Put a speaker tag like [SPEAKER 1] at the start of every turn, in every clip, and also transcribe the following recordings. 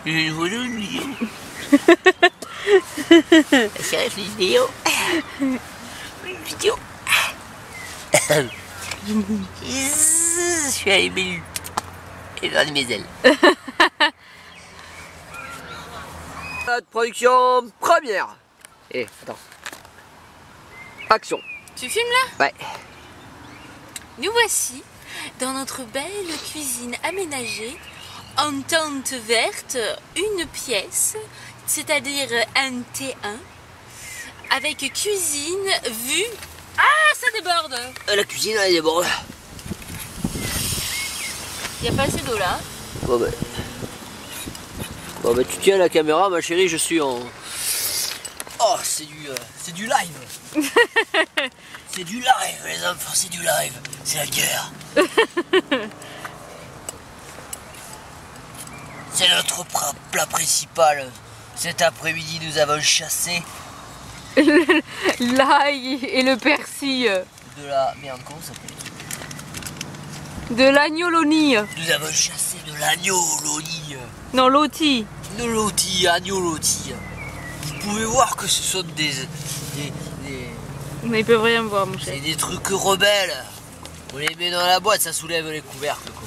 [SPEAKER 1] Une photo, une vidéo. C'est une vidéo. Une vidéo. Je suis allé belle. Et dans mes ailes. Production première. Et attends. Action.
[SPEAKER 2] Tu filmes là?
[SPEAKER 1] Ouais.
[SPEAKER 2] Nous voici dans notre belle cuisine aménagée en tente verte, une pièce, c'est-à-dire un T1, avec cuisine, vue. Ah, ça déborde!
[SPEAKER 1] La cuisine elle déborde.
[SPEAKER 2] Il n'y a pas assez d'eau là.
[SPEAKER 1] Bon bah tu tiens la caméra ma chérie, je suis en... Oh c'est du live. C'est du live les enfants, c'est du live. C'est la guerre. C'est notre plat principal. Cet après-midi nous avons chassé
[SPEAKER 2] L'ail et le persil.
[SPEAKER 1] de la... Merde comment ça s'appelle?
[SPEAKER 2] De l'agnolonie.
[SPEAKER 1] Nous avons chassé de l'agneau loni.
[SPEAKER 2] Non, loti.
[SPEAKER 1] De loti, agneau loti. Vous pouvez voir que ce sont des
[SPEAKER 2] Mais ils peuvent rien voir, mon
[SPEAKER 1] c'est
[SPEAKER 2] chef.
[SPEAKER 1] des trucs rebelles. On les met dans la boîte, ça soulève les couvercles. Quoi.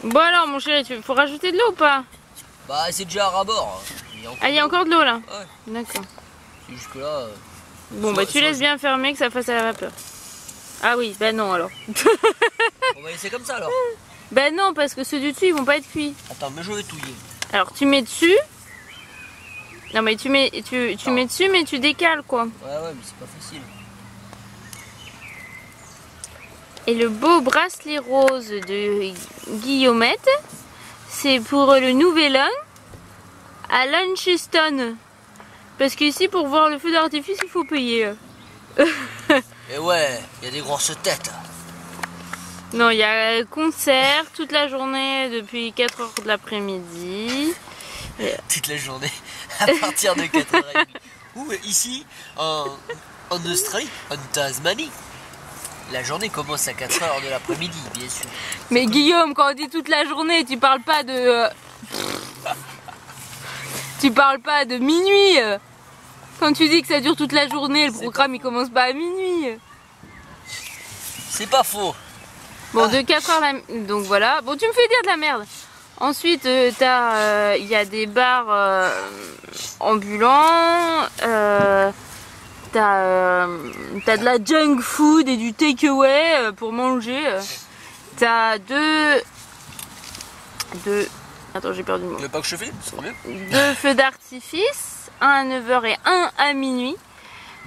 [SPEAKER 2] Bon alors, mon chéri, faut rajouter de l'eau ou pas?
[SPEAKER 1] Bah c'est déjà à rabord.
[SPEAKER 2] Ah, il y a encore de l'eau là?
[SPEAKER 1] Ouais.
[SPEAKER 2] D'accord.
[SPEAKER 1] Jusque là.
[SPEAKER 2] Bon, bah tu laisses bien fermer que ça fasse à la vapeur. Ah oui, bah non alors.
[SPEAKER 1] On va laisser comme ça alors.
[SPEAKER 2] Bah non, parce que ceux du dessus ils vont pas être cuits.
[SPEAKER 1] Attends, mais je vais touiller.
[SPEAKER 2] Alors tu mets dessus. Non mais tu mets dessus mais tu décales quoi.
[SPEAKER 1] Ouais, mais c'est pas facile.
[SPEAKER 2] Et le beau bracelet rose de Guillaumette, c'est pour le nouvel an à Launceston. Parce qu'ici pour voir le feu d'artifice il faut payer.
[SPEAKER 1] Et ouais, il y a des grosses têtes.
[SPEAKER 2] Non, il y a concert toute la journée depuis 4 h de l'après-midi.
[SPEAKER 1] Toute la journée, à partir de 4h30. Ou ici, en Australie, en Tasmanie, la journée commence à 4h de l'après-midi, bien sûr.
[SPEAKER 2] Mais Guillaume, quand on dit toute la journée, tu parles pas de... tu parles pas de minuit. Quand tu dis que ça dure toute la journée, le programme il commence pas à minuit.
[SPEAKER 1] C'est pas faux.
[SPEAKER 2] Bon, de 4 h donc voilà. Bon, tu me fais dire de la merde. Ensuite, il y a des bars ambulants. T'as de la junk food et du takeaway pour manger. T'as deux... Attends, j'ai perdu le mot.
[SPEAKER 1] Tu veux pas que je filme? C'est mieux.
[SPEAKER 2] 2 feux d'artifice, un à 9 h et un à minuit.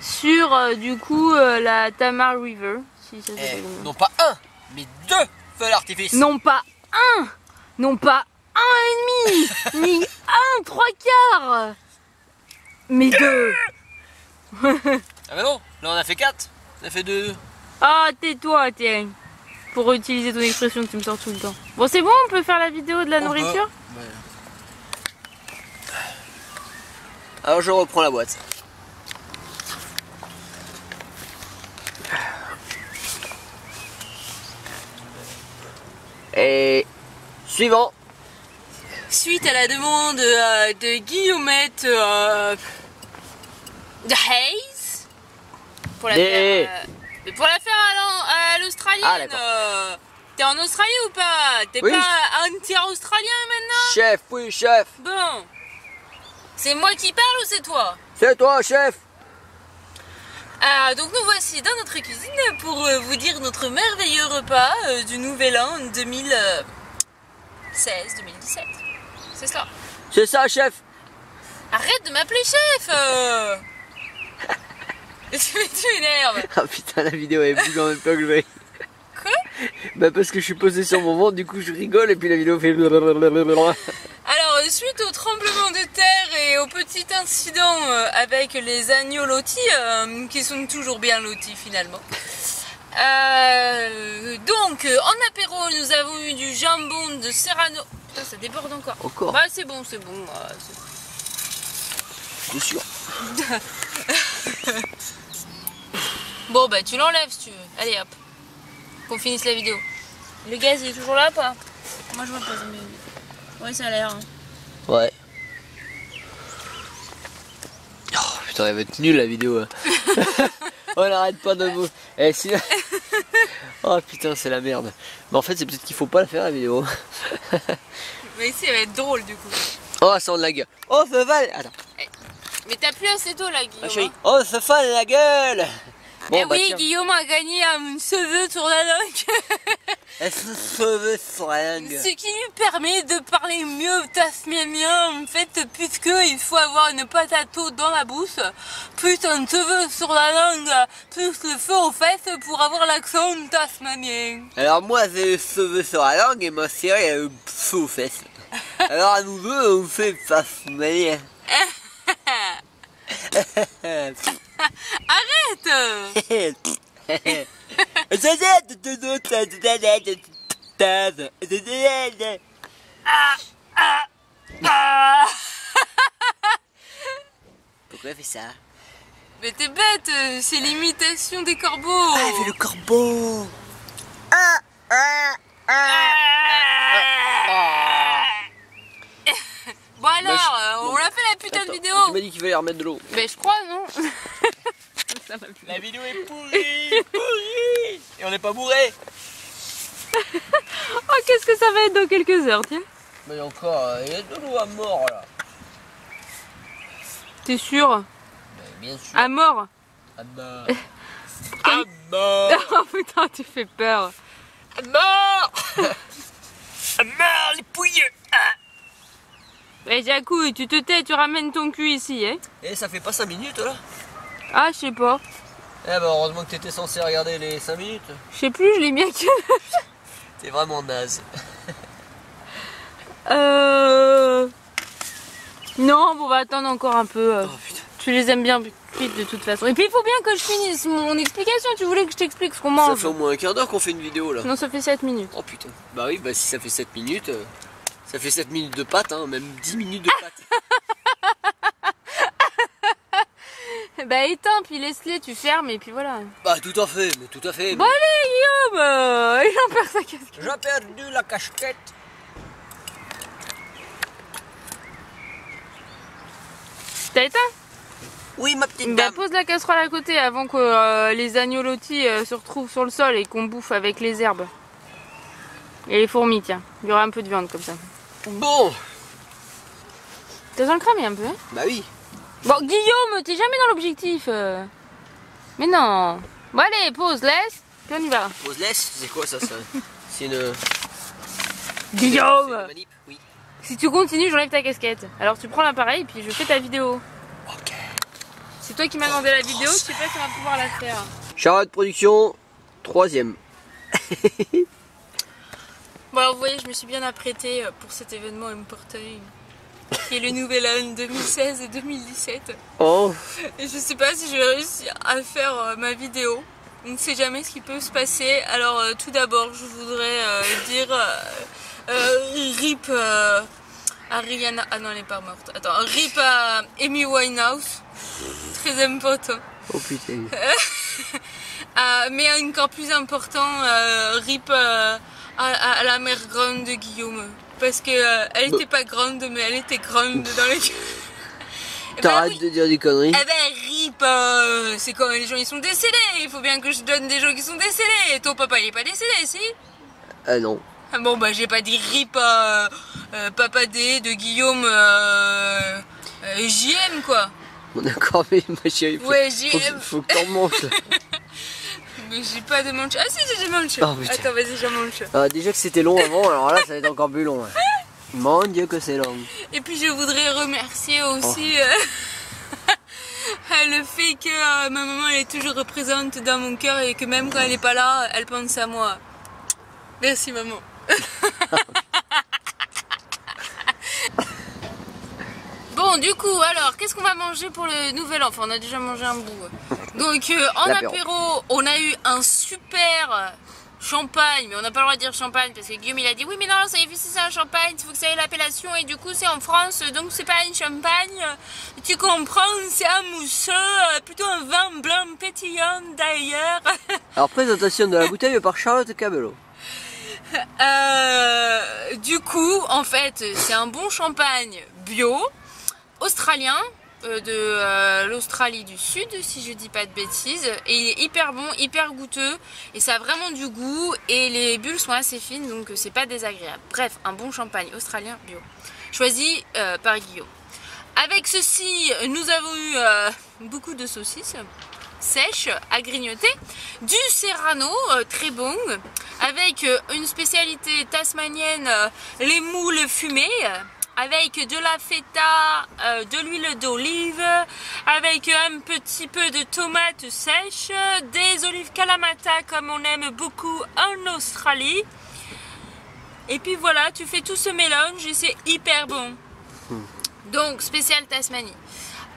[SPEAKER 2] Sur, du coup, la Tamar River. Si ça s'appelle comme ça.
[SPEAKER 1] Non pas un, mais 2 feux d'artifice.
[SPEAKER 2] Non pas un, non pas un et demi, ni un 3/4, mais 2.
[SPEAKER 1] Ah bah non, là on a fait 4, on a fait 2.
[SPEAKER 2] Ah, tais-toi, tiens, pour utiliser ton expression que tu me sors tout le temps. Bon, c'est bon, on peut faire la vidéo de la nourriture?
[SPEAKER 1] Ouais. Alors je reprends la boîte. Et suivant.
[SPEAKER 2] Suite à la demande de Guillaumette de Hayes pour la faire, à l'australienne.
[SPEAKER 1] Ah,
[SPEAKER 2] T'es en Australie ou pas? T'es
[SPEAKER 1] Oui.
[SPEAKER 2] pas anti-australien maintenant?
[SPEAKER 1] Chef, oui chef.
[SPEAKER 2] Bon, c'est moi qui parle ou c'est toi?
[SPEAKER 1] C'est toi chef.
[SPEAKER 2] Donc nous voici dans notre cuisine pour vous dire notre merveilleux repas du Nouvel An 2016-2017. C'est cela.
[SPEAKER 1] C'est ça chef.
[SPEAKER 2] Arrête de m'appeler chef Tu m'énerves.
[SPEAKER 1] Ah putain la vidéo elle bouge en même temps que je vais.
[SPEAKER 2] Quoi?
[SPEAKER 1] Bah parce que je suis posé sur mon ventre, du coup je rigole et puis la vidéo fait...
[SPEAKER 2] Alors, suite au tremblement de terre et au petit incident avec les agneaux lotis, qui sont toujours bien lotis finalement. Donc, en apéro, nous avons eu du jambon de Serrano. Putain, ça déborde encore.
[SPEAKER 1] Encore?
[SPEAKER 2] Bah, c'est bon, c'est bon.
[SPEAKER 1] C'est sûr.
[SPEAKER 2] Bon, bah, tu l'enlèves si tu veux. Allez, hop. Qu'on finisse la vidéo. Le gaz, il est toujours là ou pas? Moi je me pose, mais... Ouais, ça a l'air. Hein.
[SPEAKER 1] Ouais. Oh putain, elle va être nulle la vidéo. Hein. On n'arrête pas de vous. Eh, si... Oh putain, c'est la merde. Mais en fait, c'est peut-être qu'il faut pas la faire la vidéo.
[SPEAKER 2] Mais ici, elle va être drôle du coup.
[SPEAKER 1] Oh, ça en la gueule. Oh, ça va. Attends.
[SPEAKER 2] Mais t'as plus assez d'eau là, Guillaume.
[SPEAKER 1] Ah, oh, ça fait la gueule. Bon,
[SPEAKER 2] eh
[SPEAKER 1] bah,
[SPEAKER 2] oui,
[SPEAKER 1] tiens.
[SPEAKER 2] Guillaume a gagné un cheveu sur la langue.
[SPEAKER 1] Elle se sauve sur la langue.
[SPEAKER 2] Ce qui lui permet de parler mieux tasmanien en fait, puisque il faut avoir une patate dans la bouche, plus un cheveu sur la langue, plus le feu aux fesses pour avoir l'accent tasmanien.
[SPEAKER 1] Alors moi j'ai le cheveu sur la langue et ma série elle a le feu aux fesses. Alors à nous deux on fait face manière.
[SPEAKER 2] Arrête.
[SPEAKER 1] Pourquoi elle fait ça?
[SPEAKER 2] Mais t'es bête, c'est l'imitation des corbeaux.
[SPEAKER 1] Ah, elle fait le corbeau.
[SPEAKER 2] Bon alors, on l'a fait la putain de vidéo.
[SPEAKER 1] Tu m'as dit qu'il fallait remettre de l'eau.
[SPEAKER 2] Mais je crois, non? Ça m'a plu.
[SPEAKER 1] La vidéo est pourrie, pourrie. Et on n'est pas bourré.
[SPEAKER 2] Oh, qu'est-ce que ça va être dans quelques heures, tiens.
[SPEAKER 1] Mais encore, il y a de l'eau à mort là.
[SPEAKER 2] T'es sûr?
[SPEAKER 1] Mais bien sûr.
[SPEAKER 2] À mort.
[SPEAKER 1] À mort. À mort.
[SPEAKER 2] Oh putain, tu fais peur.
[SPEAKER 1] À mort. À mort les pouilleux.
[SPEAKER 2] Eh Jacou, tu te tais, tu ramènes ton cul ici, hein.
[SPEAKER 1] Et ça fait pas 5 minutes là?
[SPEAKER 2] Ah, je sais pas.
[SPEAKER 1] Eh bah heureusement que t'étais censé regarder les 5 minutes.
[SPEAKER 2] Je sais plus, je l'ai mis à quelle heure.
[SPEAKER 1] T'es vraiment naze.
[SPEAKER 2] Non, bon, on va attendre encore un peu.
[SPEAKER 1] Oh putain.
[SPEAKER 2] Tu les aimes bien cuites de toute façon. Et puis il faut bien que je finisse mon explication. Tu voulais que je t'explique ce qu'on
[SPEAKER 1] Ça
[SPEAKER 2] mange.
[SPEAKER 1] fait au moins un quart d'heure qu'on fait une vidéo là.
[SPEAKER 2] Non, ça fait 7 minutes.
[SPEAKER 1] Oh putain. Bah oui, bah si ça fait 7 minutes, ça fait 7 minutes de pâtes, hein, même 10 minutes de pâtes.
[SPEAKER 2] Bah éteins, puis laisse-les, tu fermes et puis voilà.
[SPEAKER 1] Bah tout à fait, mais tout à fait.
[SPEAKER 2] Bon allez Guillaume, il en perd sa casquette.
[SPEAKER 1] J'ai perdu la casquette.
[SPEAKER 2] T'as éteint?
[SPEAKER 1] Oui ma petite
[SPEAKER 2] Bah
[SPEAKER 1] dame.
[SPEAKER 2] pose la casserole à côté avant que les agnolotis se retrouvent sur le sol et qu'on bouffe avec les herbes. Et les fourmis, tiens. Il y aura un peu de viande comme ça.
[SPEAKER 1] Bon.
[SPEAKER 2] T'as besoin de cramer un peu, hein?
[SPEAKER 1] Bah oui.
[SPEAKER 2] Bon, Guillaume, t'es jamais dans l'objectif. Mais non. Bon, allez, pause, laisse, puis on y va.
[SPEAKER 1] Pose laisse, c'est quoi ça? C'est une... c'est
[SPEAKER 2] Guillaume,
[SPEAKER 1] une manip, oui.
[SPEAKER 2] si tu continues, j'enlève ta casquette. Alors tu prends l'appareil, puis je fais ta vidéo.
[SPEAKER 1] Ok.
[SPEAKER 2] C'est toi qui m'as demandé la vidéo, je sais pas si on va pouvoir la faire.
[SPEAKER 1] Charlotte Production, 3ème.
[SPEAKER 2] Bon, alors vous voyez, je me suis bien apprêtée pour cet événement important. Qui est le nouvel an 2016 et 2017.
[SPEAKER 1] Oh.
[SPEAKER 2] Et je sais pas si je vais réussir à faire ma vidéo. On ne sait jamais ce qui peut se passer. Alors tout d'abord, je voudrais dire RIP à Rihanna. Ah non, elle n'est pas morte. Attends, RIP à Amy Winehouse. Très important.
[SPEAKER 1] Oh putain.
[SPEAKER 2] Mais encore plus important, RIP à la mère grande de Guillaume. Parce que elle était pas grande, mais elle était grande dans les cœurs.
[SPEAKER 1] T'arrêtes de dire des conneries.
[SPEAKER 2] Eh ben RIP, c'est quand les gens ils sont décédés. Il faut bien que je donne des gens qui sont décédés. Et ton papa il est pas décédé, si?
[SPEAKER 1] Ah non.
[SPEAKER 2] Ah bon bah j'ai pas dit RIP Papa D de Guillaume JM quoi.
[SPEAKER 1] D'accord, mais ma chérie,
[SPEAKER 2] Ouais, JM.
[SPEAKER 1] faut que t'en manges là.
[SPEAKER 2] Mais j'ai pas de manche. Ah si, j'ai des manches.
[SPEAKER 1] Oh, putain.
[SPEAKER 2] Attends, vas-y, j'en mange.
[SPEAKER 1] Déjà que c'était long avant, alors là ça va être encore plus long. Hein. Mon Dieu que c'est long.
[SPEAKER 2] Et puis je voudrais remercier aussi le fait que ma maman elle est toujours présente dans mon cœur et que même quand elle est pas là, elle pense à moi. Merci maman. Bon du coup alors qu'est-ce qu'on va manger pour le nouvel an? Enfin on a déjà mangé un bout. Donc en apéro on a eu un super champagne, mais on n'a pas le droit de dire champagne parce que Guillaume il a dit oui mais non ça y est c'est un champagne, il faut que ça ait l'appellation et du coup c'est en France donc c'est pas un champagne, tu comprends, c'est un mousseux, plutôt un vin blanc pétillant d'ailleurs.
[SPEAKER 1] Alors présentation de la bouteille par Charlotte Cabello.
[SPEAKER 2] Du coup, en fait, c'est un bon champagne bio, australien, de l'Australie du Sud, si je dis pas de bêtises. Et il est hyper bon, hyper goûteux, et ça a vraiment du goût, et les bulles sont assez fines, donc c'est pas désagréable. Bref, un bon champagne australien bio, choisi par Guillaume. Avec ceci, nous avons eu beaucoup de saucisses sèches à grignoter, du serrano très bon, avec une spécialité tasmanienne, les moules fumées, avec de la feta, de l'huile d'olive, avec un petit peu de tomates sèches, des olives Kalamata comme on aime beaucoup en Australie. Et puis voilà, tu fais tout ce mélange et c'est hyper bon. Donc spécial Tasmanie.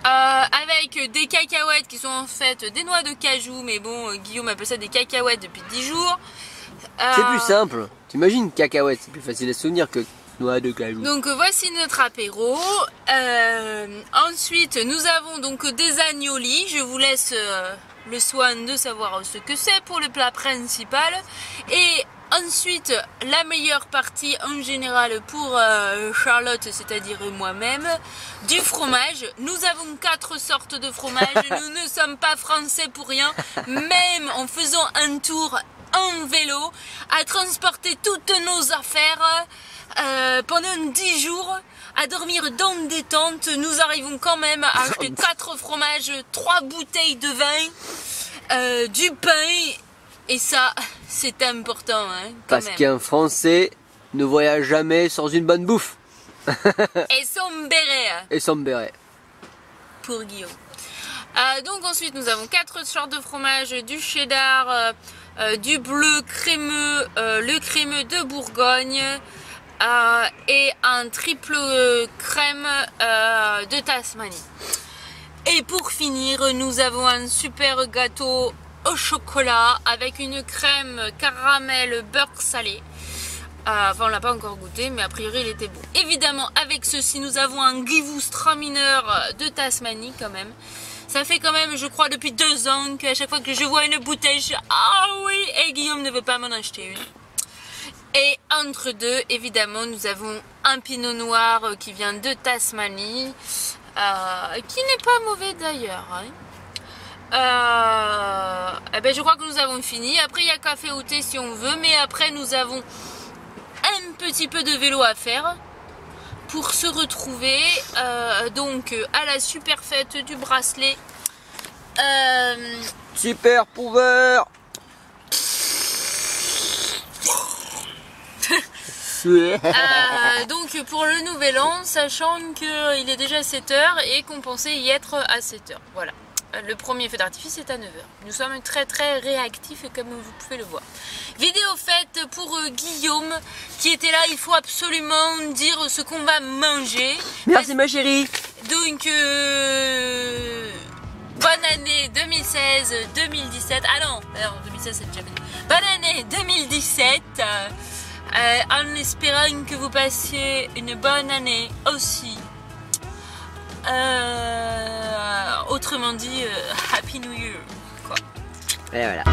[SPEAKER 2] Avec des cacahuètes qui sont en fait des noix de cajou, mais bon, Guillaume appelle ça des cacahuètes depuis 10 jours.
[SPEAKER 1] C'est plus simple. T'imagines cacahuètes, c'est plus facile à se souvenir que noix de cajou.
[SPEAKER 2] Donc voici notre apéro. Ensuite, nous avons donc des agnolis. Je vous laisse le soin de savoir ce que c'est pour le plat principal. Et ensuite, la meilleure partie en général pour Charlotte, c'est-à-dire moi-même, du fromage. Nous avons 4 sortes de fromage. Nous ne sommes pas français pour rien. Même en faisant un tour en vélo, à transporter toutes nos affaires pendant 10 jours, à dormir dans des tentes, nous arrivons quand même à acheter 4 fromages, 3 bouteilles de vin, du pain. Et ça, c'est important, hein,
[SPEAKER 1] parce qu'un Français ne voyage jamais sans une bonne bouffe.
[SPEAKER 2] Et son béret.
[SPEAKER 1] Et son béret.
[SPEAKER 2] Pour Guillaume. Donc ensuite, nous avons 4 sortes de fromage, du cheddar, du bleu crémeux, le crémeux de Bourgogne, et un triple crème de Tasmanie. Et pour finir, nous avons un super gâteau au chocolat avec une crème caramel beurre salé. Enfin, on l'a pas encore goûté, mais a priori il était bon. Évidemment, avec ceci, nous avons un Gewürztraminer de Tasmanie quand même. Ça fait quand même, je crois, depuis 2 ans qu'à chaque fois que je vois une bouteille, je dis ah oui, et Guillaume ne veut pas m'en acheter une. Et entre deux, évidemment, nous avons un pinot noir qui vient de Tasmanie, qui n'est pas mauvais d'ailleurs, hein. Eh ben je crois que nous avons fini. Après il y a café ou thé si on veut, mais après nous avons un petit peu de vélo à faire pour se retrouver donc à la super fête du bracelet.
[SPEAKER 1] Super pouvoir.
[SPEAKER 2] Donc pour le nouvel an, sachant qu'il est déjà 7 h et qu'on pensait y être à 7 h. Voilà. Le premier feu d'artifice est à 9 h. Nous sommes très très réactifs comme vous pouvez le voir. Vidéo faite pour Guillaume qui était là. Il faut absolument dire ce qu'on va manger.
[SPEAKER 1] Merci ma chérie.
[SPEAKER 2] Donc bonne année 2016-2017. Ah non, alors 2016 c'est déjà fini. Bonne année 2017. En espérant que vous passiez une bonne année aussi. Autrement dit, Happy New Year, quoi.
[SPEAKER 1] Et voilà.